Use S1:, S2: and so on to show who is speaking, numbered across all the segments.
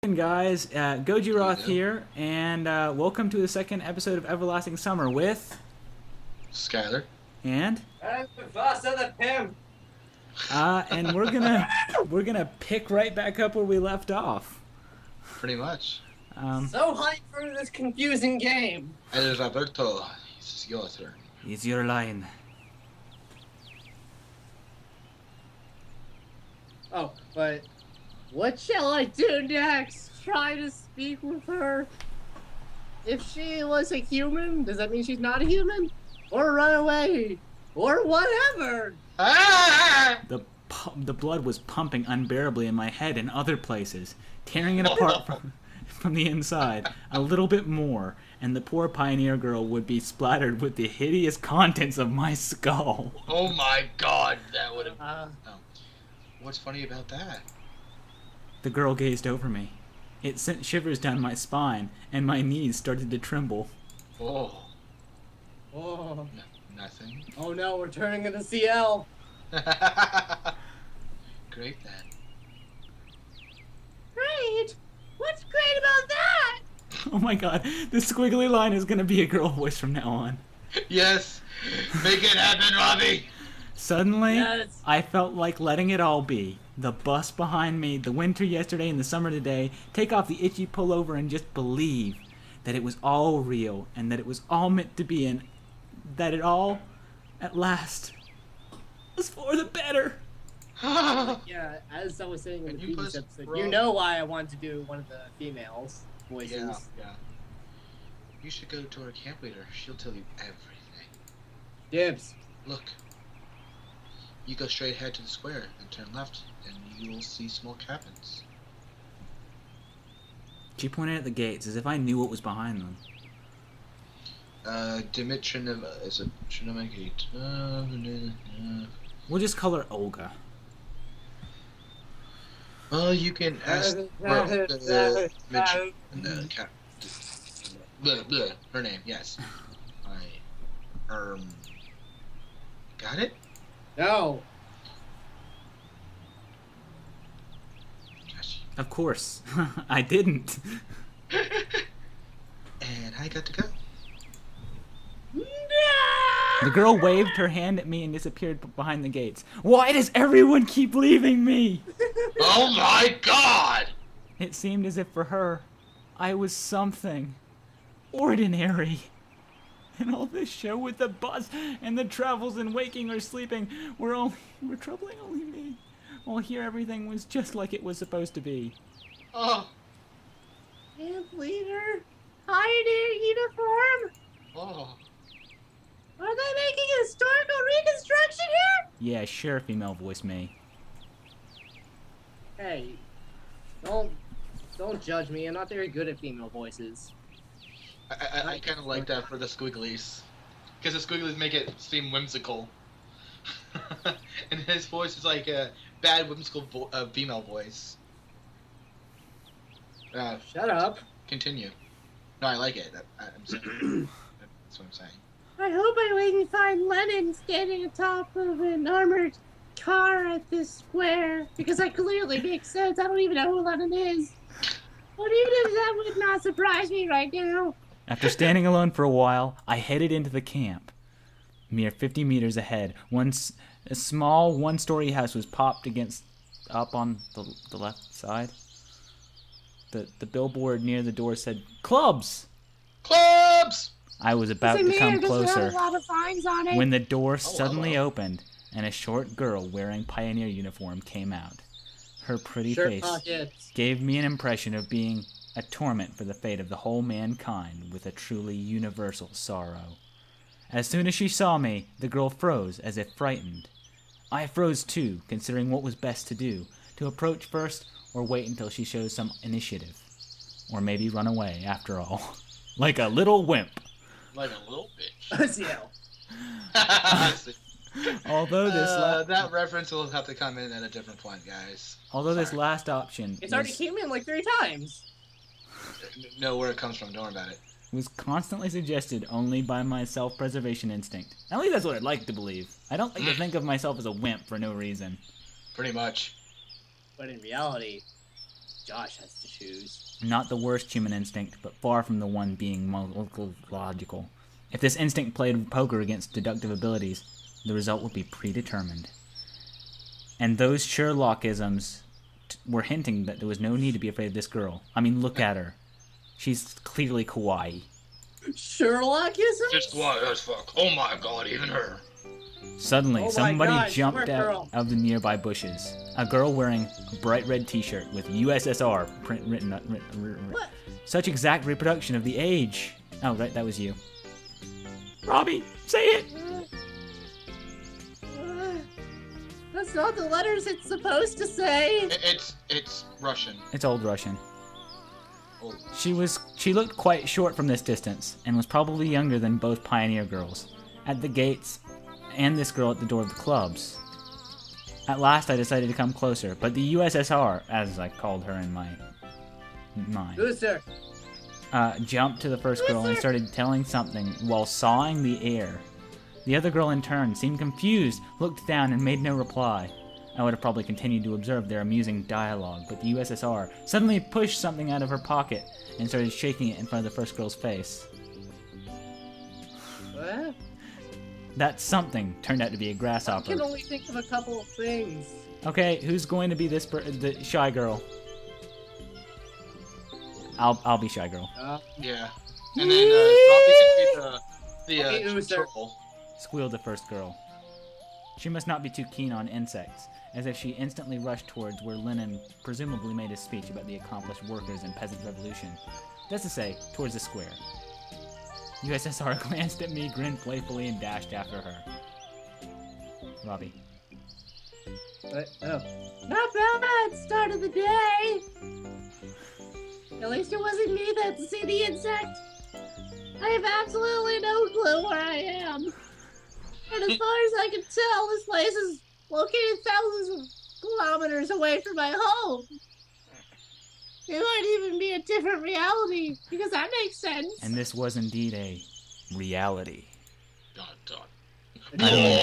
S1: Guys, Goji Roth here, and welcome to the second episode of Everlasting Summer with
S2: Skyler.
S1: and
S3: Faster than him.
S1: and we're gonna pick right back up where we left off.
S2: Pretty much.
S3: So hyped for this confusing game.
S2: El Roberto, it's your turn.
S1: It's your line.
S3: Oh, but what shall I do next? Try to speak with her? If she was a human, does that mean she's not a human? Or run away? Or whatever?
S2: Ah!
S1: The blood was pumping unbearably in my head and other places, tearing it apart from the inside a little bit more, and the poor pioneer girl would be splattered with the hideous contents of my skull.
S2: Oh my god, that would have...
S3: Oh.
S2: What's funny about that?
S1: The girl gazed over me. It sent shivers down my spine, and my knees started to tremble.
S2: Oh.
S3: Oh.
S2: Nothing.
S3: Oh no, we're turning into CL.
S2: Great then.
S3: Great? What's great about that?
S1: Oh my god, this squiggly line is gonna be a girl voice from now on.
S2: Yes! Make it happen, Robbie!
S1: Suddenly,
S3: Yes.
S1: I felt like letting it all be. The bus behind me, the winter yesterday and the summer today, take off the itchy pullover and just believe that it was all real and that it was all meant to be and that it all, at last, was for the better.
S3: Yeah, as I was saying in
S2: And
S3: the
S2: you
S3: previous
S2: put
S3: episode,
S2: bro-
S3: you know why I wanted to do one of the females' voices.
S2: Yeah. You should go to our camp leader. She'll tell you everything.
S3: Dibs.
S2: Look. You go straight ahead to the square and turn left, and you will see small cabins.
S1: She pointed at the gates as if I knew what was behind them.
S2: Dimitrinova is a Trinoma gate.
S1: We'll just call her Olga.
S2: Well, you can ask blah, blah, her name, yes. Got it?
S3: No.
S2: Gosh.
S1: Of course, I didn't.
S2: And I got to go.
S1: The girl waved her hand at me and disappeared behind the gates. Why does everyone keep leaving me?
S2: Oh my god!
S1: It seemed as if for her, I was something ordinary. And all this show with the bus and the travels and waking or sleeping were troubling only me. While here everything was just like it was supposed to be.
S2: Oh,
S3: Camp leader? Pioneer uniform?
S2: oh.
S3: Are they making a historical reconstruction here?
S1: Yeah, sure, female voice me.
S3: Hey, don't judge me. I'm not very good at female voices.
S2: I kind of like that for the squigglies. Because the squigglies make it seem whimsical. And his voice is like a bad whimsical female voice.
S3: Shut up.
S2: Continue. No, I like it. I'm saying. That's what I'm saying.
S3: I hope I wait and find Lenin standing atop of an armored car at this square, because that clearly makes sense. I don't even know who Lenin is. But even if that would not surprise me right now.
S1: After standing alone for a while, I headed into the camp. Mere 50 meters ahead, a small one-story house was popped up on the left side. The billboard near the door said, "Clubs!"
S2: Clubs!
S1: I was about to come closer
S3: a lot of signs on it.
S1: when the door suddenly opened and a short girl wearing pioneer uniform came out. Her pretty
S3: Shirt
S1: face
S3: pockets.
S1: gave me an impression of being a torment for the fate of the whole mankind with a truly universal sorrow. As soon as she saw me, the girl froze as if frightened. I froze too, considering what was best to do, to approach first or wait until she shows some initiative. Or maybe run away, after all. Like a little wimp.
S2: Like a little bitch.
S3: CL.
S1: Although
S2: that reference will have to come in at a different point, guys.
S1: this last option
S3: It's already came in like 3 times.
S2: Know where it comes from. Don't worry about it.
S1: was constantly suggested only by my self-preservation instinct. At least that's what I'd like to believe. I don't like to think of myself as a wimp for no reason.
S2: Pretty much.
S3: But in reality, Josh has to choose.
S1: Not the worst human instinct, but far from the one being logical. If this instinct played poker against deductive abilities, the result would be predetermined. And those Sherlockisms were hinting that there was no need to be afraid of this girl. I mean, look at her. She's clearly kawaii.
S3: Sherlockism?
S2: Just quiet as fuck. Oh my god, even her.
S1: Suddenly,
S3: Oh my
S1: somebody
S3: God,
S1: jumped
S3: smart
S1: out
S3: girl.
S1: of the nearby bushes. A girl wearing a bright red t-shirt with USSR written.
S3: What?
S1: Such exact reproduction of the age. Oh, right, that was you. Robbie, say it!
S3: That's not the letters it's supposed to say.
S2: It's Russian.
S1: It's Old Russian.
S2: Oh.
S1: She looked quite short from this distance, and was probably younger than both pioneer girls. At the gates, and this girl at the door of the clubs. At last I decided to come closer, but the USSR, as I called her in my mind,
S3: Booster.
S1: jumped to the first girl and started telling something while sawing the air. The other girl in turn seemed confused, looked down, and made no reply. I would have probably continued to observe their amusing dialogue, but the USSR suddenly pushed something out of her pocket and started shaking it in front of the first girl's face.
S3: What?
S1: That something turned out to be a
S3: I
S1: grasshopper.
S3: can only think of a couple of things.
S1: Okay, who's going to be the shy girl? I'll be shy girl.
S2: Yeah. And then Robbie can be the
S3: Okay, who's there?
S2: troll.
S1: Squealed the first girl. She must not be too keen on insects, as if she instantly rushed towards where Lenin presumably made his speech about the accomplished workers and peasant revolution. That's to say, towards the square. USSR glanced at me, grinned playfully, and dashed after her. Robbie.
S3: What? Oh. Not bad start of the day. At least it wasn't me that to see the insect. I have absolutely no clue where I am. And as far as I can tell, this place is located thousands of kilometers away from my home. It might even be a different reality, because that makes sense.
S1: And this was indeed a reality.
S2: Dun, dun.
S1: I mean,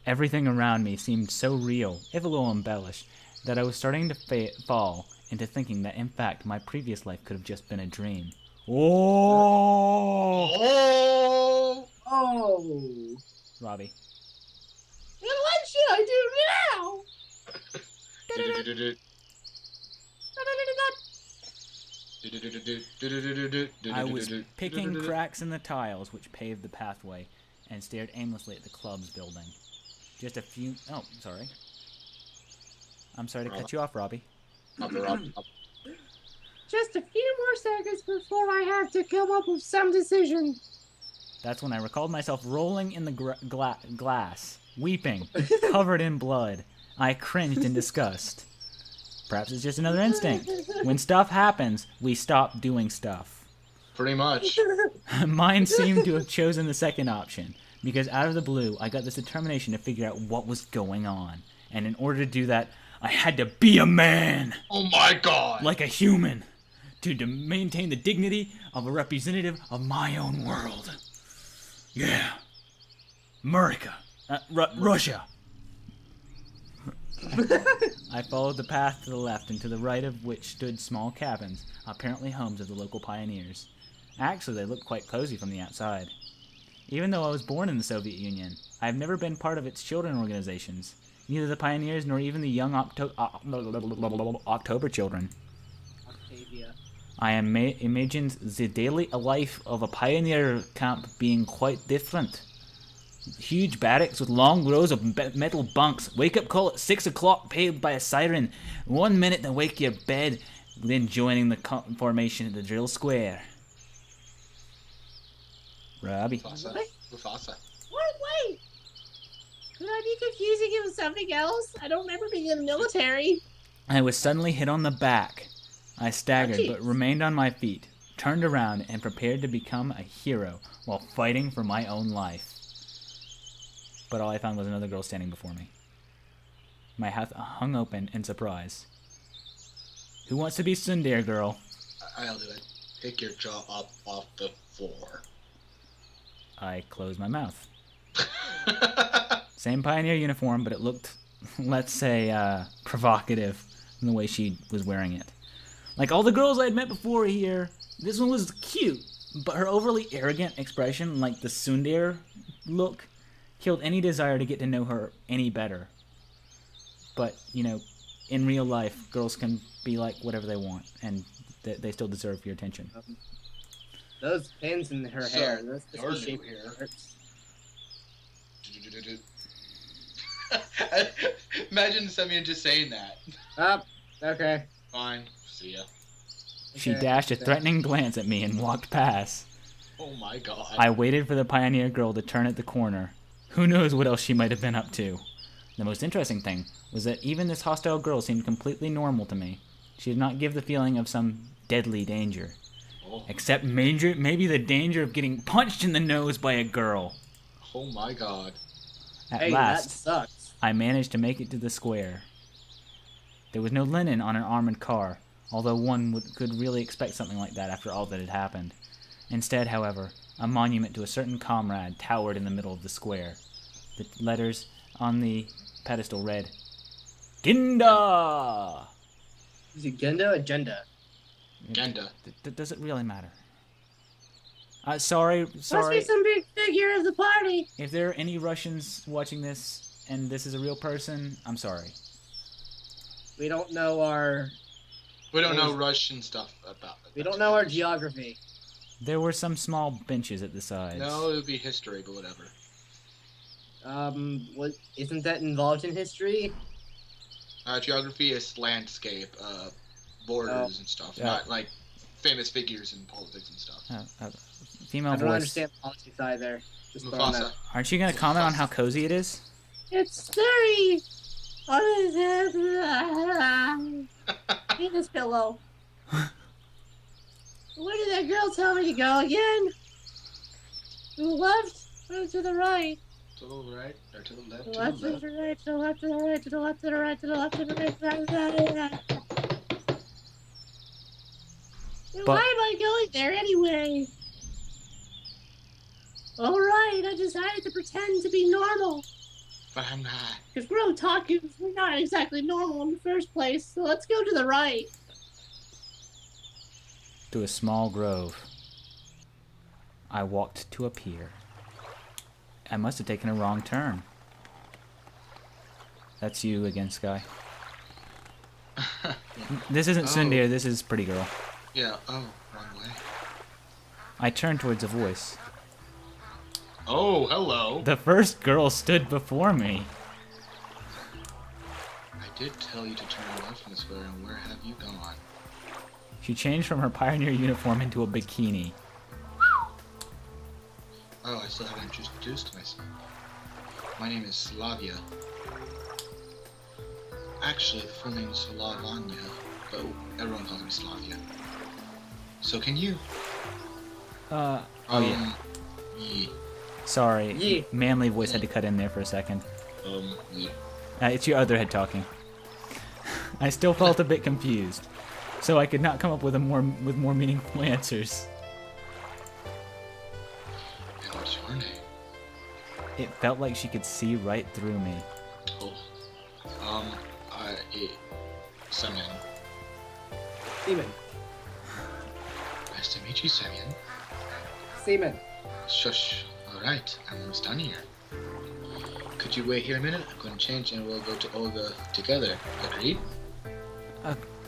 S1: everything around me seemed so real, if a little embellished, that I was starting to fall into thinking that in fact my previous life could have just been a dream. Oh!
S2: Oh!
S3: Oh.
S1: Robbie.
S3: And what should I do now?
S1: I was picking cracks in the tiles which paved the pathway and stared aimlessly at the club's building. Just a few... Oh, sorry. I'm sorry to cut you off, Robbie.
S3: Just a few more seconds before I have to come up with some decision.
S1: That's when I recalled myself rolling in the glass, weeping, covered in blood. I cringed in disgust. Perhaps it's just another instinct. When stuff happens, we stop doing stuff.
S2: Pretty much.
S1: Mine seemed to have chosen the second option, because out of the blue, I got this determination to figure out what was going on. And in order to do that, I had to be a man!
S2: Oh my god!
S1: Like a human! To maintain the dignity of a representative of my own world. Yeah. America. Russia. I followed the path to the left and to the right of which stood small cabins, apparently homes of the local pioneers. Actually, they looked quite cozy from the outside. Even though I was born in the Soviet Union, I have never been part of its children organizations, neither the pioneers nor even the young October children.
S3: Octavia.
S1: I imagined the daily life of a pioneer camp being quite different. Huge barracks with long rows of metal bunks. Wake up call at 6 o'clock, paid by a siren. 1 minute to wake your bed, then joining the formation at the drill square. Robbie.
S2: Mufasa. Mufasa.
S3: What? Wait! Could I be confusing it with something else? I don't remember being in the military.
S1: I was suddenly hit on the back. I staggered,
S3: Oh,
S1: but
S3: jeez.
S1: remained on my feet, turned around, and prepared to become a hero while fighting for my own life. But all I found was another girl standing before me. My mouth hung open in surprise. Who wants to be Sundar, girl?
S2: I'll do it. Pick your jaw up off the floor.
S1: I closed my mouth. Same pioneer uniform, but it looked, let's say, provocative. from the way she was wearing it. Like all the girls I had met before here, this one was cute, but her overly arrogant expression, like the tsundere look, killed any desire to get to know her any better. But, you know, in real life, girls can be like whatever they want, and they still deserve your attention.
S3: Those pins in her hair, those
S2: your
S3: shape
S2: new hair.
S3: hurts.
S2: Imagine Semyon just saying that.
S3: Okay.
S2: Fine. See ya.
S1: She
S3: Okay.
S1: dashed a threatening glance at me and walked past.
S2: Oh my god.
S1: I waited for the pioneer girl to turn at the corner. Who knows what else she might have been up to. The most interesting thing was that even this hostile girl seemed completely normal to me. She did not give the feeling of some deadly danger.
S2: Oh.
S1: Except maybe the danger of getting punched in the nose by a girl.
S2: Oh my god.
S1: At
S3: Hey, that
S1: last,
S3: sucks.
S1: I managed to make it to the square. There was no linen on an armored car, although one could really expect something like that after all that had happened. Instead, however, a monument to a certain comrade towered in the middle of the square. The letters on the pedestal read, Ginda!
S3: Is it Genda or Agenda?
S2: Genda.
S1: Does it really matter? Sorry.
S3: Must be some big figure of the party.
S1: If there are any Russians watching this and this is a real person, I'm sorry.
S3: We don't know our.
S2: We don't know Russian stuff about it.
S3: We don't know our geography.
S1: There were some small benches at the sides.
S2: No, it would be history, but whatever.
S3: What isn't that involved in history?
S2: Geography is landscape, borders and stuff,
S1: Yeah.
S2: not like famous figures in politics and stuff.
S1: Female
S3: I don't
S1: voice.
S3: understand politics either. Just throwing
S2: Mufasa.
S3: that.
S1: Aren't you going to comment on how cozy it is?
S3: It's very. Penis pillow. Where did that girl tell me to go again? To the left or to the right?
S2: To the right, or to the left,
S3: To
S2: to
S3: the left,
S2: the left.
S3: to the right, to the left, to the right, to the left, to the right, to the left, to the right, to the right.
S1: But-
S3: Why am I going there anyway? Alright, I decided to pretend to be normal.
S2: But I'm not.
S3: Because we're otakus, we're not exactly normal in the first place, so let's go to the right.
S1: To a small grove. I walked to a pier. I must have taken a wrong turn. That's you again, Sky. This isn't
S2: Oh.
S1: Tsundere, this is Pretty Girl.
S2: Yeah, oh, wrong way.
S1: I turned towards a voice.
S2: Oh, hello.
S1: The first girl stood before me.
S2: I did tell you to turn left from the square, and where have you gone?
S1: She changed from her pioneer uniform into a bikini.
S2: Oh, I still haven't introduced myself. My name is Slavia. Actually, the full name is Slavanya, but everyone calls me Slavia. So can you?
S1: Oh yeah.
S2: Yeah.
S1: Sorry.
S3: Yeah.
S1: Manly voice had to cut in there for a second.
S2: Yeah.
S1: It's your other head talking. I still felt a bit confused, so I could not come up with more meaningful answers.
S2: And what's your name?
S1: It felt like she could see right through me.
S2: Oh. Semyon.
S3: Seaman.
S2: Nice to meet you, Semyon.
S3: Seaman.
S2: Shush. Alright, I'm almost done here. Could you wait here a minute? I'm going to change and we'll go to Olga together. Agreed?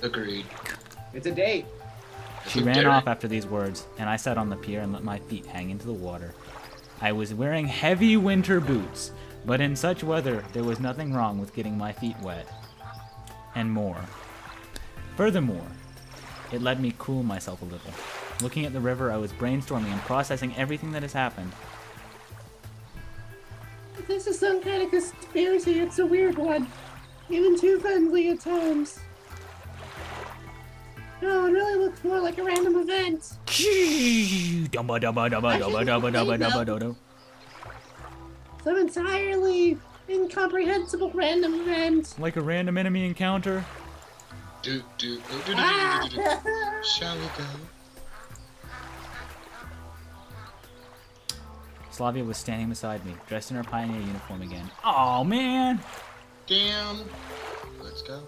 S2: Agreed.
S3: It's a date.
S1: She ran off after these words, and I sat on the pier and let my feet hang into the water. I was wearing heavy winter boots, but in such weather, there was nothing wrong with getting my feet wet. And more. Furthermore, it let me cool myself a little. Looking at the river, I was brainstorming and processing everything that has happened.
S3: This is some kind of conspiracy. It's a weird one. Even too friendly at times. No, it really looks more like a random event. Some entirely incomprehensible random event.
S1: Like a random enemy encounter?
S2: Shall we go?
S1: Slavia was standing beside me, dressed in her pioneer uniform again. Oh man!
S2: Damn. Let's go.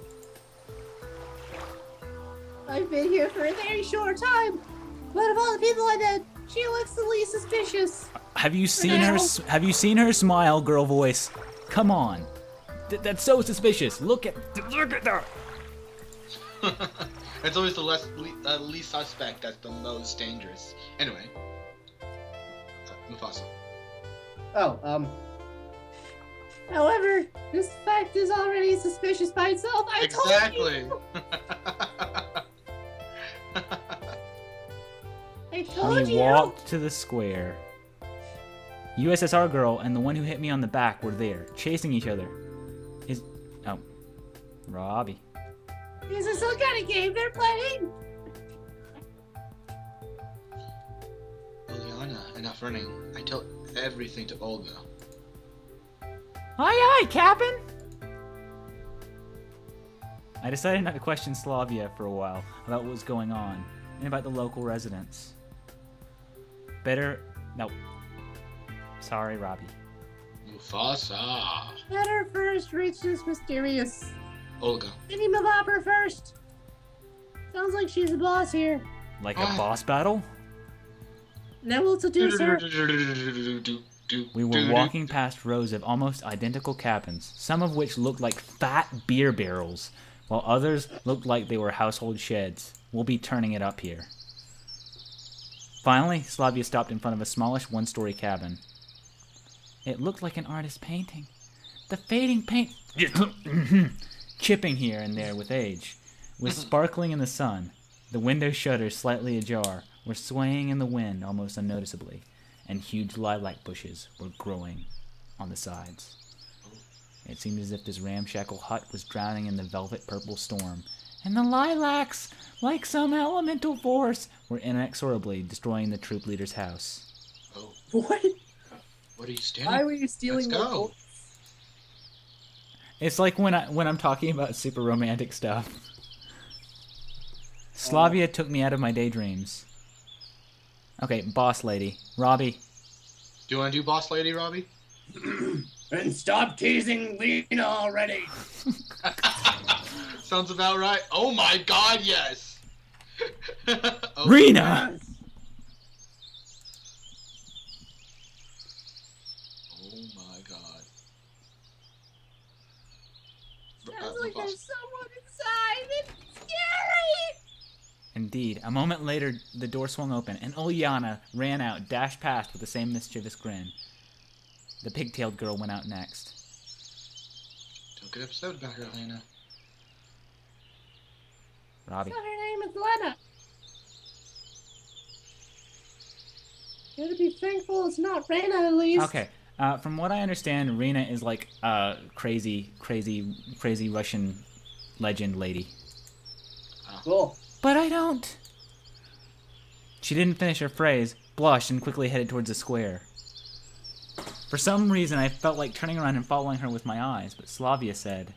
S3: I've been here for a very short time, but of all the people I met, she looks the least suspicious.
S1: Have you seen her? Have you seen her smile, girl voice? Come on, that's so suspicious. Look at that.
S2: It's always the least suspect that's the most dangerous. Anyway, Mufasa.
S3: Oh, however, this fact is already suspicious by itself. I told you. I told
S1: We
S3: you.
S1: walked to the square. USSR girl and the one who hit me on the back were there, chasing each other. Oh, Robbie.
S3: Is this some kind of game they're playing?
S2: Liliana and Ferning, I tell everything to Olga.
S1: Aye, aye, Captain! I decided not to question Slavia for a while about what was going on and about the local residents. No. Sorry, Robbie.
S2: Mufasa.
S3: Better first reach this mysterious
S2: Olga.
S3: Give me Mabopper first. Sounds like she's the boss here.
S1: Like a boss battle?
S3: Then we'll seduce her.
S1: We were walking past rows of almost identical cabins, some of which looked like fat beer barrels, while others looked like they were household sheds. We'll be turning it up here. Finally, Slavia stopped in front of a smallish one-story cabin. It looked like an artist's painting. The fading paint chipping here and there with age, was sparkling in the sun. The window shutters, slightly ajar, were swaying in the wind almost unnoticeably, and huge lilac bushes were growing on the sides. It seemed as if this ramshackle hut was drowning in the velvet purple storm, and the lilacs, like some elemental force, were inexorably destroying the troop leader's house.
S2: Oh,
S3: What?
S2: what are you standing?
S3: Why were you stealing
S2: Let's
S3: my
S2: go.
S3: gold?
S1: It's like when I'm talking about super romantic stuff. Slavia took me out of my daydreams. Okay, boss lady. Robbie.
S2: Do you want to do boss lady, Robbie?
S3: And stop teasing Lena already.
S2: Sounds about right. Oh my god, yes! Oh,
S1: Rena!
S2: Oh my god.
S3: Sounds like there's someone inside. It's scary.
S1: Indeed. A moment later, the door swung open, and Uliana ran out, dashed past with the same mischievous grin. The pigtailed girl went out next.
S2: Don't get upset about her, Elena.
S1: Robbie.
S3: So her name is Lena. Gotta be thankful it's not Rena, at least.
S1: Okay. From what I understand, Rena is like a crazy Russian legend lady.
S3: Cool.
S1: But I don't. She didn't finish her phrase, blushed, and quickly headed towards the square. For some reason, I felt like turning around and following her with my eyes, but Slavia said,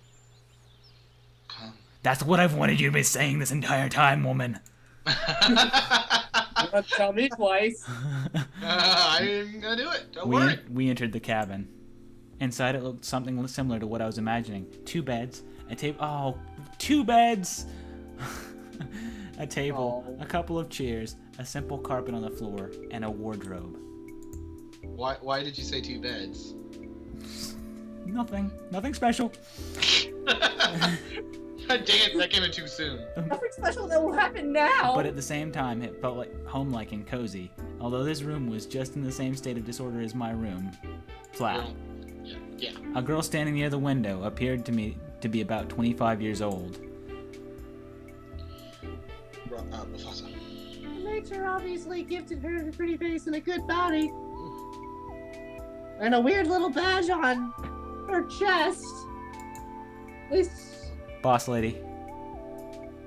S2: Come.
S1: "That's what I've wanted you to be saying this entire time, woman."
S3: You have to tell me twice.
S2: I'm gonna do it. Don't worry.
S1: We entered the cabin. Inside it looked something similar to what I was imagining. 2 beds, a table. Oh, 2 beds! A table,
S3: Oh.
S1: a couple of chairs, a simple carpet on the floor, and a wardrobe.
S2: Why did you say 2 beds?
S1: Nothing special.
S2: God dang it, that came in too soon.
S3: Nothing special that will happen now.
S1: But at the same time, it felt like home-like and cozy. Although this room was just in the same state of disorder as my room. Flat.
S2: Yeah.
S1: A girl standing near the window appeared to me to be about 25 years old.
S2: Mufasa.
S3: Nature obviously gifted her a pretty face and a good body. And a weird little badge on her chest. At least...
S1: Boss lady.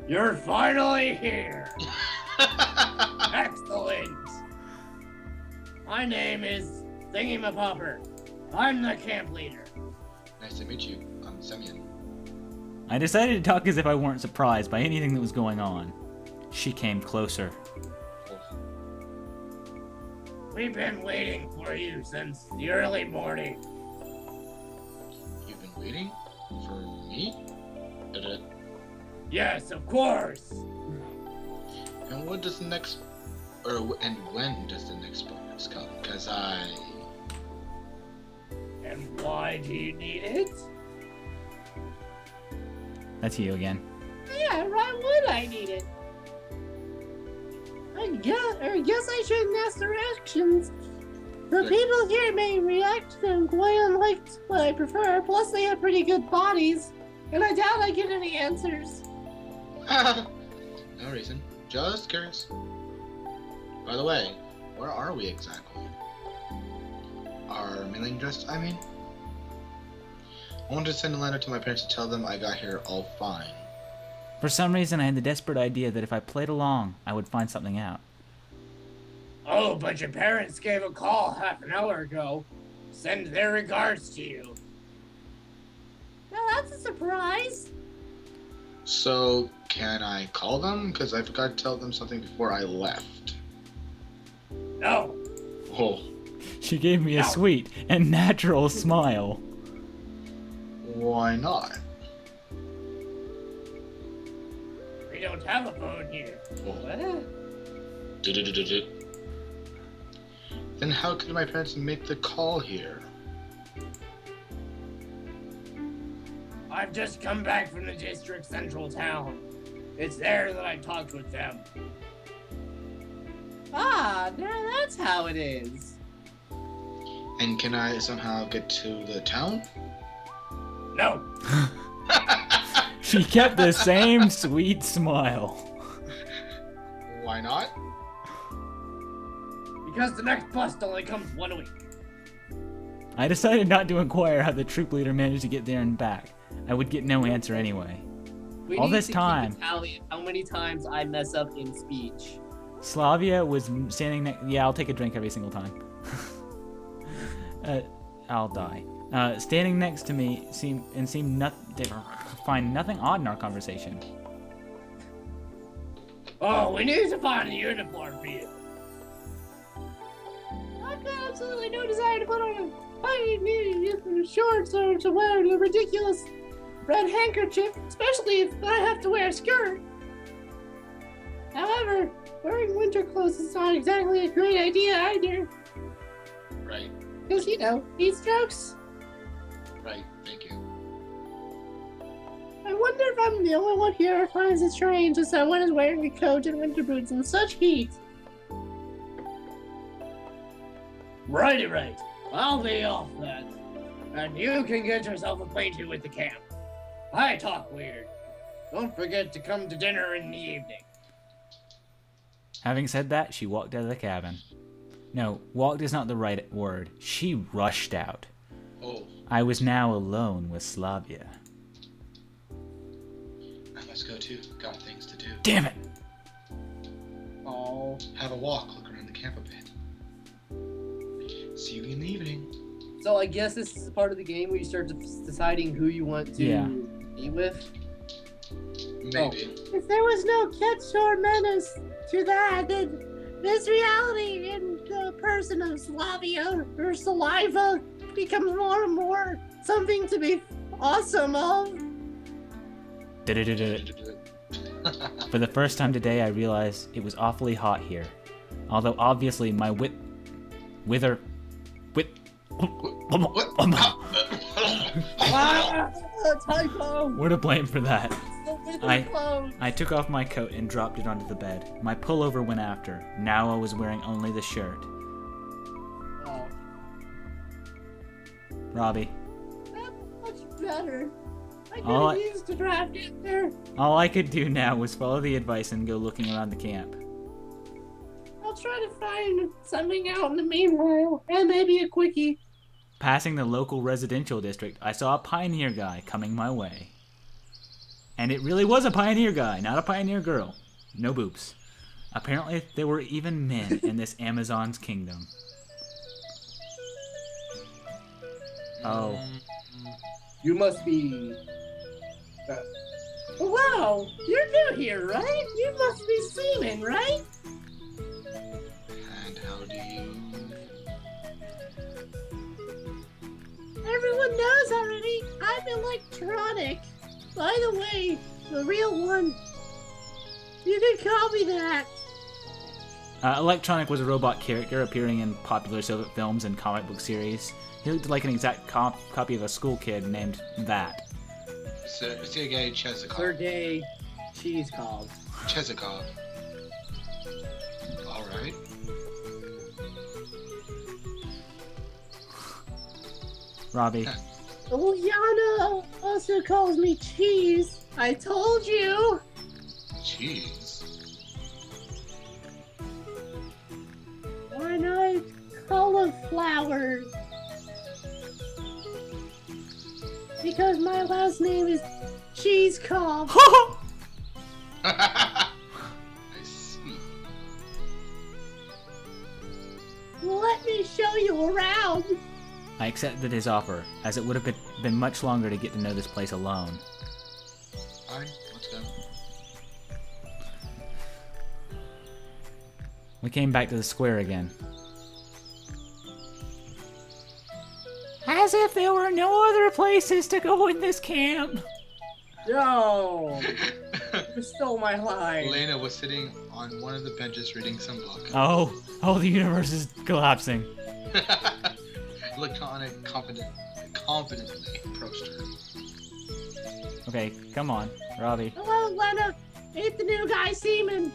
S3: You're finally here. Excellent. My name is Thingy-ma-popper. I'm the camp leader.
S2: Nice to meet you. I'm Semyon.
S1: I decided to talk as if I weren't surprised by anything that was going on. She came closer.
S3: We've been waiting for you since the early morning.
S2: You've been waiting for me?
S3: Yes, of course.
S2: And when does the next bonus come? Because
S3: And why do you need it?
S1: That's you again.
S3: Yeah, why would I need it? I guess I shouldn't ask directions. The people here may react to them quite unlike what I prefer, plus they have pretty good bodies, and I doubt I get any answers.
S2: no reason. Just curious. By the way, where are we exactly? Our mailing address, I mean? I wanted to send a letter to my parents to tell them I got here all fine.
S1: For some reason, I had the desperate idea that if I played along, I would find something out.
S3: Oh, but your parents gave a call half an hour ago. Send their regards to you. Well, that's a surprise.
S2: So, can I call them? Because I forgot to tell them something before I left.
S3: No.
S2: Oh.
S1: She gave me a sweet and natural smile.
S2: Why not?
S3: We don't have a phone here.
S2: Oh.
S3: What?
S2: Du-du-du-du-du. Then how could my parents make the call here?
S3: I've just come back from the district central town. It's there that I talked with them. Ah, that's how it is.
S2: And can I somehow get to the town?
S3: No.
S1: She kept the same sweet smile.
S2: Why not?
S3: Because the next bus only comes 1 a week.
S1: I decided not to inquire how the troop leader managed to get there and back. I would get no answer anyway.
S3: We
S1: All
S3: need
S1: this
S3: to
S1: time,
S3: keep a tally of how many times I mess up in speech.
S1: Slavia was standing next. Yeah, I'll take a drink every single time. I'll die. Standing next to me seemed find nothing odd in our conversation.
S3: Oh, we need to find a uniform for you. I've got absolutely no desire to put on a tiny shorts or to wear a ridiculous red handkerchief, especially if I have to wear a skirt. However, wearing winter clothes is not exactly a great idea either.
S2: Right.
S3: Because, heat strokes.
S2: Right, thank you.
S3: I wonder if I'm the only one here who finds it strange that someone is wearing a coat and winter boots in such heat. Right. I'll be off then. And you can get yourself acquainted with the camp. I talk weird. Don't forget to come to dinner in the evening.
S1: Having said that, she walked out of the cabin. No, walked is not the right word. She rushed out.
S2: Oh.
S1: I was now alone with Slavia.
S2: I must go too. Got things to do.
S1: Damn it!
S3: Oh.
S2: Have a walk, look around the camp a bit. See you in the evening.
S3: So I guess this is part of the game where you start deciding who you want to be with?
S2: Maybe.
S3: If there was no catch or menace to that, then this reality in the person of Slavia or Saliva becomes more and more something to be awesome of.
S1: For the first time today, I realized it was awfully hot here. Although obviously my
S3: Typo!
S1: We're to blame for that. I took off my coat and dropped it onto the bed. My pullover went after. Now I was wearing only the shirt.
S3: Oh.
S1: Robbie.
S3: That's much better. I could
S1: All
S3: have used a draft in there.
S1: All I could do now was follow the advice and go looking around the camp.
S3: I'll try to find something out in the meanwhile, and maybe a quickie.
S1: Passing the local residential district, I saw a pioneer guy coming my way. And it really was a pioneer guy, not a pioneer girl. No boobs. Apparently, there were even men in this Amazon's kingdom. Oh.
S3: You must be... Wow! You're new here, right? You must be seaman, right?
S2: And how do you...
S3: Everyone knows already. I'm electronic. By the way, the real one. You can call me that.
S1: Electronic was a robot character appearing in popular Soviet films and comic book series. He looked like an exact copy of a school kid named That.
S2: Sergei Chezikov.
S3: Sergey Cheesecloth.
S2: Chezikov. Alright.
S1: Robbie.
S3: Uliana also calls me Cheese. I told you.
S2: Jeez.
S3: Why not cauliflower? Because my last name is Cheesecloth.
S2: I see.
S3: Let me show you around.
S1: I accepted his offer, as it would have been much longer to get to know this place alone.
S2: Fine, let's go.
S1: We came back to the square again. As if there were no other places to go in this camp.
S3: No. You stole my line.
S2: Elena was sitting on one of the benches reading some book.
S1: Oh, the universe is collapsing.
S2: Electronic confidently approached her.
S1: Okay, come on, Robbie.
S3: Hello, Lena. Meet the new guy, Seaman.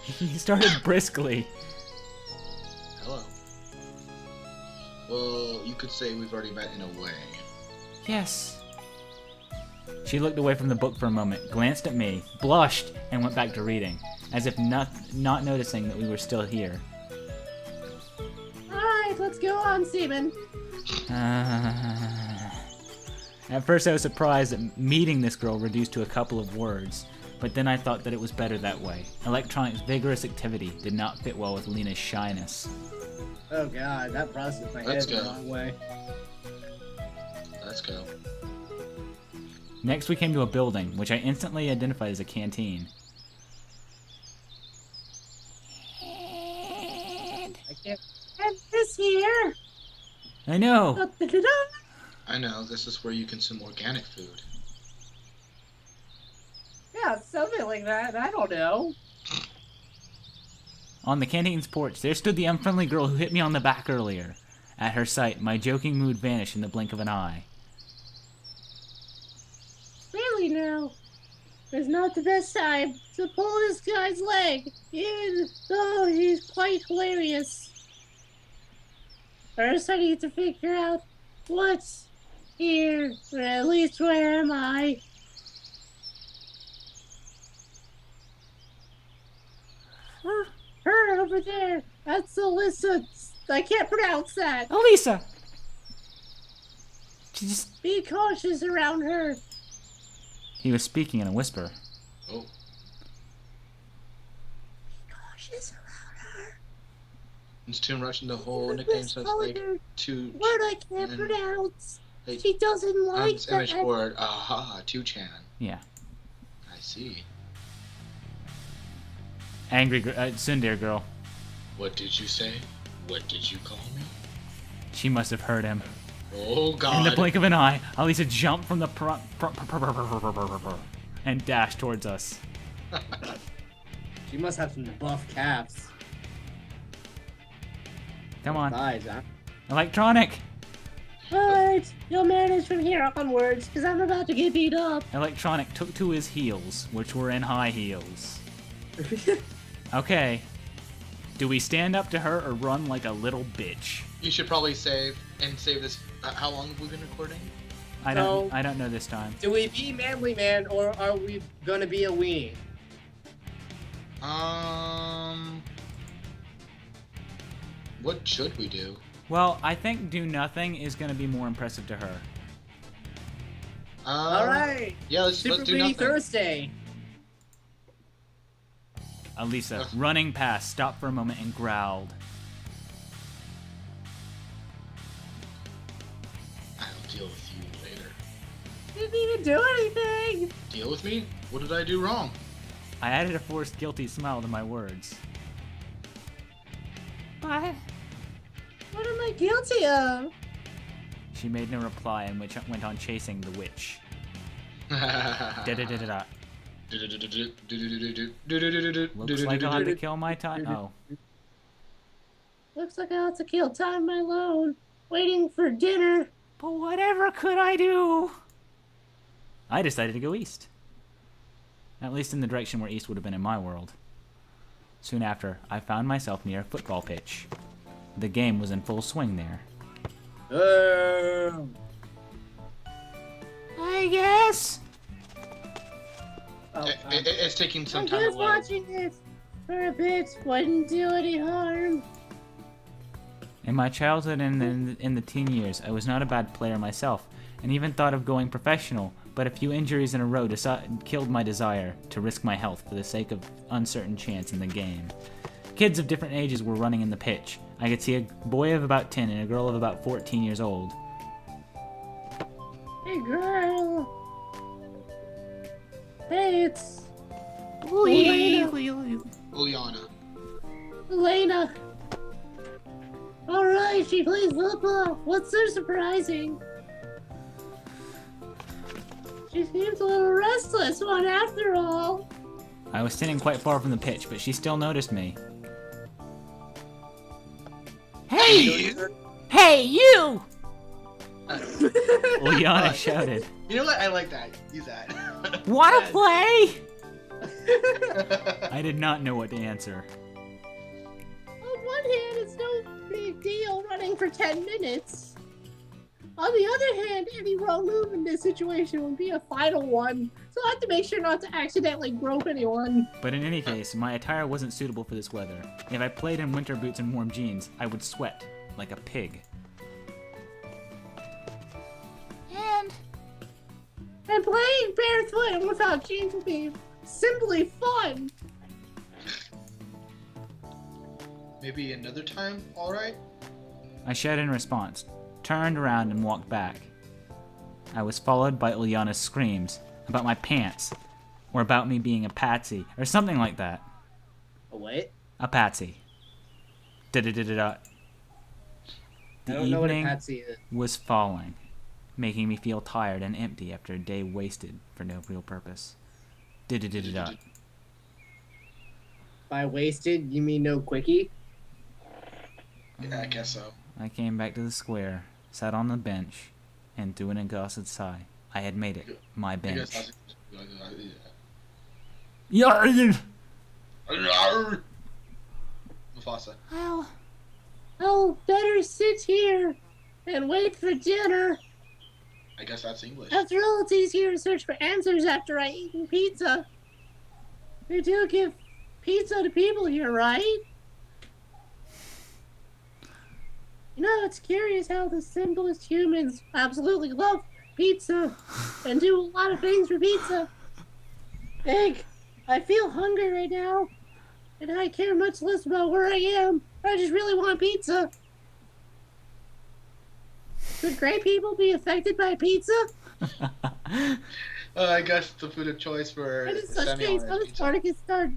S1: He started briskly.
S2: Hello. Well, you could say we've already met in a way.
S1: Yes. She looked away from the book for a moment, glanced at me, blushed, and went back to reading, as if not noticing that we were still here.
S3: Alright, let's go on, Seaman.
S1: At first I was surprised that meeting this girl reduced to a couple of words, but then I thought that it was better that way. Electronic's vigorous activity did not fit well with Lena's shyness.
S3: Oh god, that processed my
S2: Let's
S3: head the
S2: go.
S3: wrong way.
S2: Let's go.
S1: Next we came to a building, which I instantly identified as a canteen.
S3: I can't get this here.
S1: I know!
S3: Da-da-da-da.
S2: I know, this is where you consume organic food.
S3: Yeah, something like that. I don't know.
S1: On the canteen's porch, there stood the unfriendly girl who hit me on the back earlier. At her sight, my joking mood vanished in the blink of an eye.
S3: Really now, it's not the best time to pull this guy's leg, even though he's quite hilarious. First, I need to figure out what's here, or at least where am I? Her over there. That's Alyssa. I can't pronounce that.
S1: Elisa! She just...
S3: Be cautious around her.
S1: He was speaking in a whisper.
S2: Oh.
S3: Be cautious around her.
S2: It's too much in the whole
S3: This
S2: nickname says like
S3: color
S2: two.
S3: word I can't
S2: and-
S3: pronounce.
S2: Like,
S3: She doesn't like
S2: this
S3: that.
S2: image board. Aha, 2chan.
S1: Yeah.
S2: I see.
S1: Angry tsundere girl.
S2: What did you say? What did you call me?
S1: She must have heard him.
S2: Oh god.
S1: In the blink of an eye, Elisa jumped from the and dashed towards us.
S3: She must have some buff calves.
S1: Come on.
S3: Thighs, huh?
S1: Electronic!
S3: Alright, you'll manage from here onwards, because I'm about to get beat up.
S1: Electronic took to his heels, which were in high heels. Okay. Do we stand up to her or run like a little bitch?
S2: You should probably save this. How long have we been recording?
S1: I don't know this time.
S3: Do we be manly man, or are we gonna be a weenie?
S2: What should we do?
S1: Well, I think do nothing is going to be more impressive to her.
S3: Alright!
S2: Yeah, let's
S3: Super
S2: do
S3: Weenie
S2: nothing.
S3: Thursday!
S1: Elisa,
S2: Ugh.
S1: running past, stopped for a moment and growled.
S2: I'll deal with you later.
S3: Didn't even do anything!
S2: Deal with me? What did I do wrong?
S1: I added a forced guilty smile to my words. What?
S3: What am I guilty of?
S1: She made no reply and went on chasing the witch. Da-da-da-da-da. Looks like I'll have to kill my time. Oh.
S3: Looks like I'll have to kill time alone, waiting for dinner.
S1: But whatever could I do? I decided to go east. At least in the direction where east would have been in my world. Soon after, I found myself near a football pitch. The game was in full swing there. I guess.
S2: It's taking some
S3: I'm
S2: time
S3: just
S2: away.
S3: watching this for a bit. Wouldn't do any harm.
S1: In my childhood and in the teen years, I was not a bad player myself, and even thought of going professional, but a few injuries in a row killed my desire to risk my health for the sake of uncertain chance in the game. Kids of different ages were running in the pitch. I could see a boy of about 10 and a girl of about 14 years old.
S3: Hey, girl. Hey, it's
S2: Uliana.
S3: Elena. Alright, she plays football. What's so surprising? She seems a little restless one after all.
S1: I was standing quite far from the pitch, but she still noticed me. Hey! Hey, you! Liana shouted.
S2: You know what? I like that. Use that.
S1: Wanna play? I did not know what to answer.
S3: On one hand, it's no big deal running for 10 minutes. On the other hand, any wrong move in this situation would be a final one, so I have to make sure not to accidentally grope anyone.
S1: But in any case, my attire wasn't suitable for this weather. If I played in winter boots and warm jeans, I would sweat like a pig.
S3: And playing barefoot and without jeans would be simply fun.
S2: Maybe another time, alright?
S1: I shouted in response, turned around and walked back. I was followed by Uliana's screams about my pants, or about me being a patsy, or something like that.
S3: A what?
S1: A patsy. Da-da-da-da-da.
S3: I
S1: The
S3: don't know what a
S1: evening
S3: patsy is.
S1: was falling, making me feel tired and empty after a day wasted for no real purpose. Da-da-da-da-da.
S3: By wasted, you mean no quickie?
S2: Yeah, I guess so.
S1: I came back to the square, sat on the bench, and threw an exhausted sigh. I had made it. My
S2: I
S1: bench.
S2: guess
S1: Yeah.
S2: Mufasa.
S3: I'll better sit here and wait for dinner.
S2: I guess that's English.
S3: After all, it's easier to search for answers after I eat pizza. They do give pizza to people here, right? You know, it's curious how the simplest humans absolutely love pizza and do a lot of things for pizza. I feel hungry right now, and I care much less about where I am. I just really want pizza. Could gray people be affected by pizza?
S2: I guess the food of choice for
S3: And in such
S2: Samuel
S3: case,
S2: is
S3: how did
S2: pizza.
S3: Spartacus start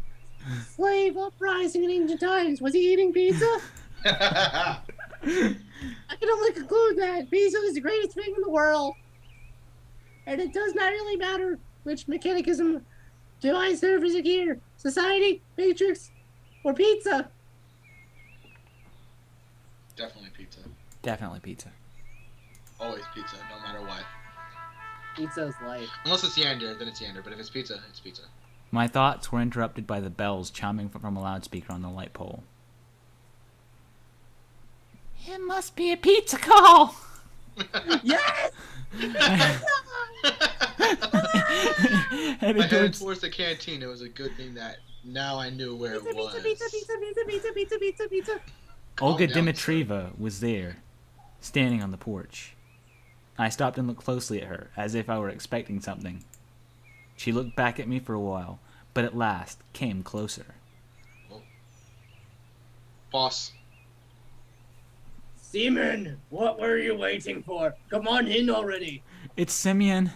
S3: slave uprising in ancient times? Was he eating pizza? I can only conclude that pizza is the greatest thing in the world. And it does not really matter which mechanicism do I serve as a gear. Society, Matrix, or pizza.
S2: Definitely pizza.
S1: Definitely pizza.
S2: Always pizza, no matter what.
S3: Pizza's life.
S2: Unless it's Yander, then it's Yander. But if it's pizza, it's pizza.
S1: My thoughts were interrupted by the bells chiming from a loudspeaker on the light pole. It must be a pizza call!
S3: Yes!
S1: Headed
S2: I headed
S1: towards-
S2: towards the canteen. It was a good thing that now I knew where
S3: Pizza,
S2: it was.
S3: pizza, pizza, pizza, pizza, pizza, pizza, pizza.
S1: Olga
S2: Calm down,
S1: Dimitrieva was there, standing on the porch. I stopped and looked closely at her, as if I were expecting something. She looked back at me for a while, but at last came closer.
S2: Boss.
S3: Seaman, what were you waiting for? Come on in already.
S1: It's Simeon.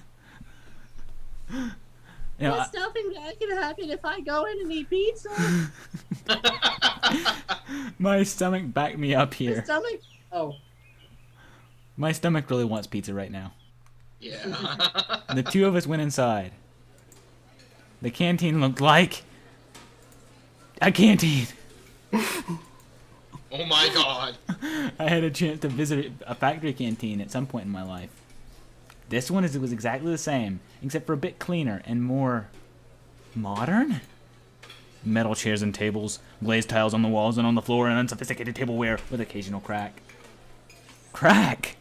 S1: You know,
S3: There's nothing that can happen if I go in and eat pizza.
S1: my stomach backed me up
S3: Your
S1: here.
S3: stomach? Oh.
S1: My stomach really wants pizza right now.
S2: Yeah.
S1: The two of us went inside. The canteen looked like a canteen.
S2: Oh my god.
S1: I had a chance to visit a factory canteen at some point in my life. This one was exactly the same, except for a bit cleaner and more modern. Metal chairs and tables, glazed tiles on the walls and on the floor, and unsophisticated tableware with occasional crack. Crack?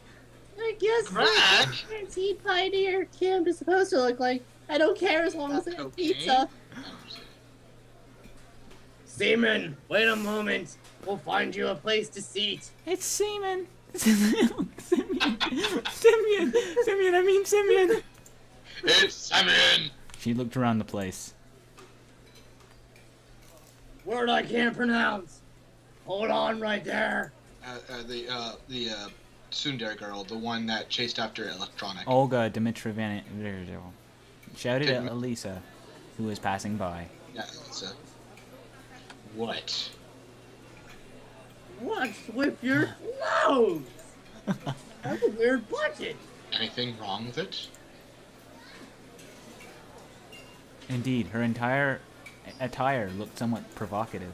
S3: I guess
S2: Crack?
S3: canteen pioneer camp is supposed to look like. I don't care as long as it's
S2: Cocaine?
S3: pizza. Seaman, wait a moment. We'll find you a place to seat.
S1: It's semen. Simeon. Simeon, I mean Simeon.
S2: It's Simeon!
S1: She looked around the place.
S3: Word I can't pronounce. Hold on right there.
S2: The tsundere girl, the one that chased after Electronic.
S1: Olga Dimitrievna shouted at
S2: Didn't-
S1: Elisa, who was passing by.
S2: Yeah, it's a... What?
S3: What's with your clothes? That's a weird budget.
S2: Anything wrong with it?
S1: Indeed, her entire attire looked somewhat provocative.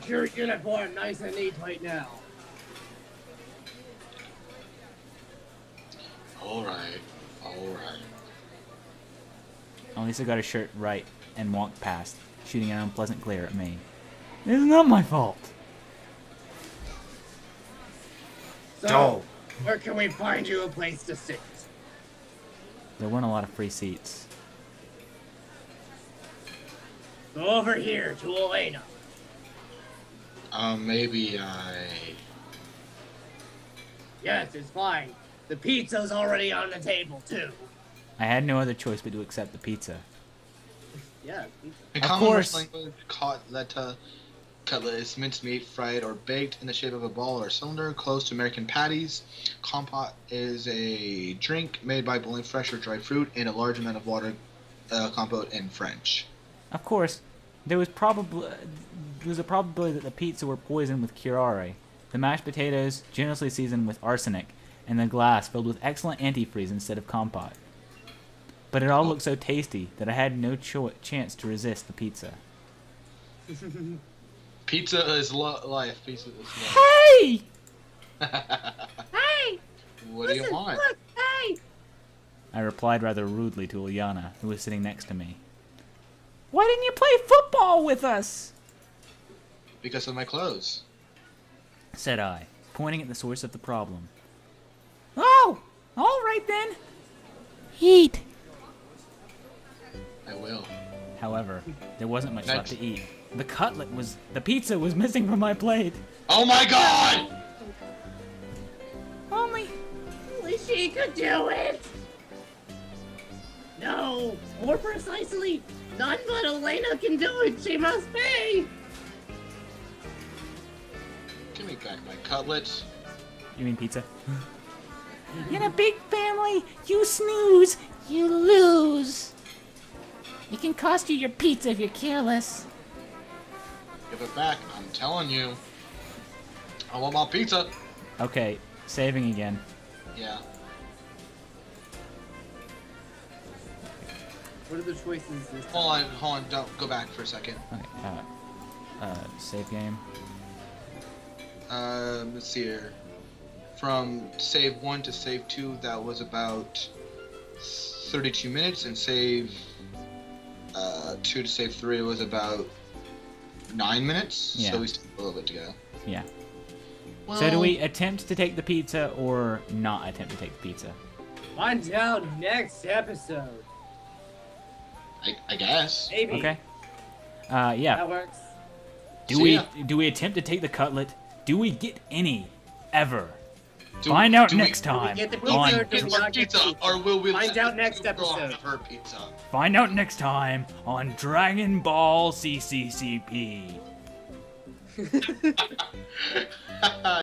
S3: Your uniform nice and neat right now.
S2: Alright.
S1: Elisa got her shirt right and walked past, shooting an unpleasant glare at me. It's not my fault.
S3: So, where can we find you a place to sit?
S1: There weren't a lot of free seats.
S3: Go over here to Elena.
S2: Maybe I...
S3: Yes, it's fine. The pizza's already on the table, too.
S1: I had no other choice but to accept the pizza.
S3: Yeah, pizza.
S2: In
S1: Of
S2: common
S1: course.
S2: language, cutlet is minced meat fried or baked in the shape of a ball or cylinder, close to American patties. Compote is a drink made by boiling fresh or dry fruit in a large amount of water. Compote in French.
S1: Of course, there was a probability that the pizza were poisoned with curare, the mashed potatoes generously seasoned with arsenic, and the glass filled with excellent antifreeze instead of compote. But it all looked so tasty that I had no chance to resist the pizza.
S2: Pizza is life. Pizza is life.
S1: Hey!
S3: Hey!
S2: What do you want?
S3: Look, hey!
S1: I replied rather rudely to Ilyana, who was sitting next to me. Why didn't you play football with us?
S2: Because of my clothes.
S1: Said I, pointing at the source of the problem. Oh! All right then. Eat.
S2: I will.
S1: However, there wasn't much left
S2: Next.
S1: to eat. The pizza was missing from my plate.
S2: Oh my god!
S1: Only
S3: She could do it! No, more precisely, none but Elena can do it. She must be.
S2: Give me back my cutlets.
S1: You mean pizza? In a big family, you snooze, you lose. It can cost you your pizza if you're careless.
S2: Give it back. I'm telling you. I want my pizza.
S1: Okay, saving again.
S2: Yeah.
S3: What are the choices this time?
S2: Hold on. Don't go back for a second.
S1: Okay, save game.
S2: Let's see here. From save 1 to save 2, that was about 32 minutes, and save 2 to save 3 was about 9 minutes.
S1: Yeah.
S2: So we still have a little bit to go.
S1: Yeah.
S2: Well,
S1: So do we attempt to take the pizza or not attempt to take the pizza?
S3: Find out next episode.
S2: I guess.
S3: Maybe.
S1: Okay. Yeah.
S3: That works.
S2: See ya.
S1: Do we attempt to take the cutlet? Do we get any ever?
S2: Do-
S1: Find out
S2: do we-
S1: next time.
S3: get the pizza
S1: on
S3: or
S2: Get
S3: do we
S2: our
S3: not get
S2: pizza,
S3: pizza?
S2: or will we
S3: Find
S2: let
S3: out
S2: the
S3: next
S2: girl
S3: episode.
S2: have her pizza?
S1: Find out next time on Dragon Ball CCCP.